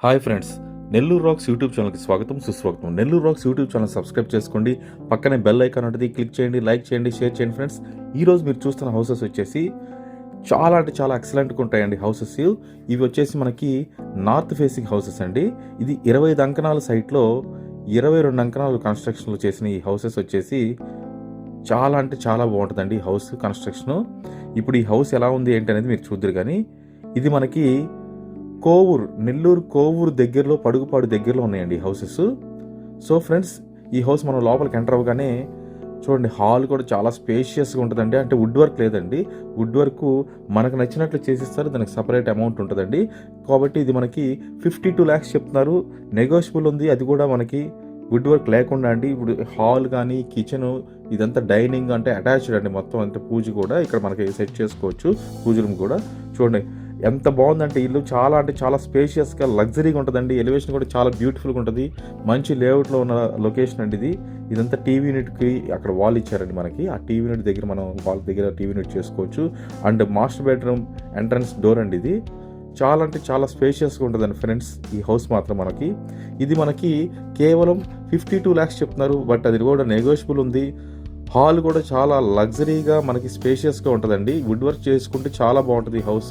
Hi friends, Nellore racks YouTube ఛానల్కి స్వాగతం సుస్వాగతం. Nellore racks YouTube channel subscribe చేసుకోండి. పక్కనే బెల్ ఐకాన్ ఉంటుంది, క్లిక్ చేయండి, లైక్ చేయండి, షేర్ చేయండి. ఫ్రెండ్స్, ఈరోజు మీరు చూస్తున్న హౌసెస్ వచ్చేసి చాలా అంటే చాలా ఎక్సలెంట్గా ఉంటాయండి. హౌసెస్ ఇవి వచ్చేసి మనకి నార్త్ ఫేసింగ్ హౌసెస్ అండి. ఇది 25 అంకణాల సైట్లో 22 అంకణాలు కన్స్ట్రక్షన్లో చేసిన ఈ హౌసెస్ వచ్చేసి చాలా అంటే చాలా బాగుంటుందండి ఈ హౌస్ కన్స్ట్రక్షను. ఇప్పుడు ఈ హౌస్ ఎలా ఉంది ఏంటి అనేది మీరు చూద్దరు. కానీ ఇది మనకి నెల్లూరు కోవూరు దగ్గరలో, పడుగుపాడు దగ్గరలో ఉన్నాయండి ఈ హౌసెస్. సో ఫ్రెండ్స్, ఈ హౌస్ మనం లోపలికి ఎంటర్ అవ్వగానే చూడండి, హాల్ కూడా చాలా స్పేషియస్గా ఉంటుందండి. అంటే వుడ్ వర్క్ లేదండి, వుడ్ వర్క్ మనకు నచ్చినట్లు చేసిస్తారు, దానికి సపరేట్ అమౌంట్ ఉంటుందండి. కాబట్టి ఇది మనకి 52 lakhs చెప్తున్నారు, నెగోషియబుల్ ఉంది. అది కూడా మనకి వుడ్ వర్క్ లేకుండా అండి. ఇప్పుడు హాల్ కానీ కిచెన్ ఇదంతా డైనింగ్ అంటే అటాచ్డ్ అండి మొత్తం. అంటే పూజ కూడా ఇక్కడ మనకి సెట్ చేసుకోవచ్చు, పూజ రూమ్ కూడా. చూడండి ఎంత బాగుందంటే ఇల్లు, చాలా అంటే చాలా స్పేషియస్గా లగ్జరీగా ఉంటుందండి. ఎలివేషన్ కూడా చాలా బ్యూటిఫుల్గా ఉంటుంది. మంచి లేఅవుట్లో ఉన్న లొకేషన్ అండి ఇది. ఇదంతా టీవీ యూనిట్కి అక్కడ వాల్ ఇచ్చారండి మనకి. ఆ టీవీ యూనిట్ దగ్గర మనం వాల్ దగ్గర టీవీ యూనిట్ చేసుకోవచ్చు. And master bedroom entrance door అండి ఇది. చాలా అంటే చాలా స్పేషియస్గా ఉంటుందండి ఫ్రెండ్స్ ఈ హౌస్ మాత్రం మనకి. ఇది మనకి కేవలం 52 lakhs చెప్తున్నారు, బట్ అది కూడా నెగోషియబుల్ ఉంది. హాల్ కూడా చాలా లగ్జరీగా మనకి స్పేషియస్గా ఉంటుందండి. వుడ్ వర్క్ చేసుకుంటే చాలా బాగుంటుంది ఈ హౌస్.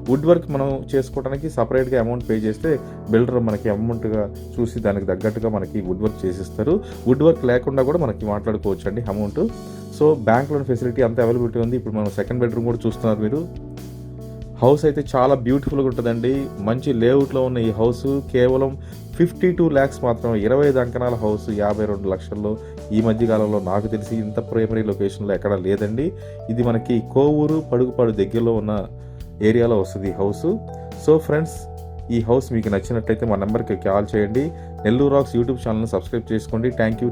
వుడ్ వర్క్ మనం చేసుకోవడానికి సపరేట్గా అమౌంట్ పే చేస్తే బిల్డర్ మనకి అమౌంట్గా చూసి దానికి తగ్గట్టుగా మనకి వుడ్ వర్క్ చేసిస్తారు. వుడ్ వర్క్ లేకుండా కూడా మనకి మాట్లాడుకోవచ్చు అండి amount. So bank loan facility అంత అవైలబిలిటీ ఉంది. ఇప్పుడు మనం సెకండ్ బెడ్రూమ్ కూడా చూస్తున్నారు మీరు. హౌస్ అయితే చాలా బ్యూటిఫుల్గా ఉంటుందండి. మంచి లేఅవుట్లో ఉన్న ఈ హౌస్ కేవలం 52 lakhs మాత్రం. 25 అంకణాల హౌస్ 52 లక్షల్లో ఈ మధ్యకాలంలో నాకు తెలిసి ఇంత ప్రైమరీ లొకేషన్లో ఎక్కడా లేదండి. ఇది మనకి కోవూరు పడుగుపాడు దగ్గరలో ఉన్న ఏరియాలో వస్తుంది ఈ హౌస్. సో ఫ్రెండ్స్, ఈ హౌస్ మీకు నచ్చినట్లయితే మా నెంబర్కి కాల్ చేయండి. నెల్లూరు రాక్స్ యూట్యూబ్ ఛానల్ని సబ్స్క్రైబ్ చేసుకోండి. Thank you.